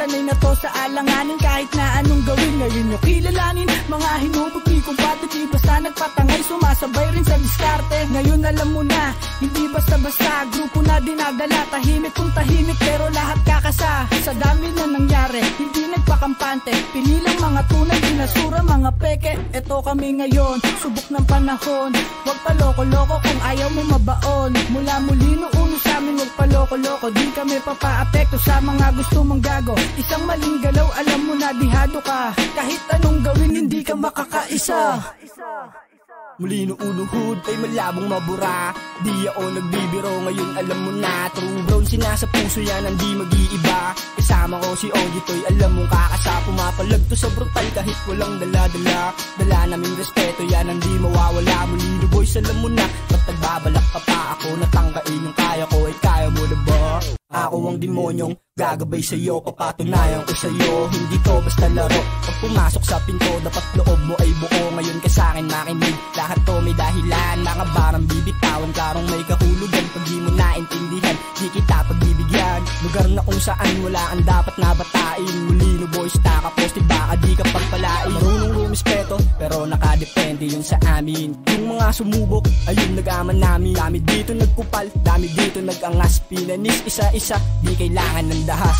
sanay na to sa alanganin kahit na anong gawin. Ngayon nyo kilalanin, mga hinubog ni kumpate, di basta nagpatangay, sumasabay rin sa diskarte. Ngayon alam mo na, hindi basta-basta, grupo na dinadala, tahimik kung tahimik pero lahat kakasa. Sa dami na nangyari, hindi nagpakampante, pinilang mga tunay, binasura mga peke. Eto kami ngayon, subok ng panahon, wag paloko-loko kung ayaw mo mabaon. Mula muli noon sa amin, wag paloko-loko, di kami papaapekto sa mga gusto mong gago. Isang maling galaw, alam mo na dihado ka, kahit anong gawin hindi ka makakaisa. Muli nouluhod ay malabong mabura, di ako nagbibiro, ngayon alam mo na. True brown, sinasa puso yan, hindi mag-iiba. Kasama ko si Ogitoy, alam mong kakasa, pumapalag to sa brutal kahit walang dala-dala. Dala naming respeto yan, hindi mawawala. Muli boys, alam mo na, ba't nagbabalak ka pa ako? Natangkain yung kaya ko, ay kaya mo na ba? Ako ang demonyong gagabay sa'yo, papatunayan ko sa'yo, hindi to basta laro. Pag pumasok sa pinto, dapat loob mo ay buo. Ngayon ka sa'kin makinig, lahat to may dahilan. Mga barang bibitawan, karong may kahulugan. Pag di mo naintindihan, di kita pagbibigyan. Lugar na kung saan wala ang dapat na batain. Mulino boys, takapos, baka di ka pagpalain. Marunong rumispeto, pero nakadepende yun sa amin. Yung mga sumubok, ayun nag-aman namin. Dami dito nagkupal, dami dito nag-angas. Pinanis isa-isa, di kailangan ng dahas.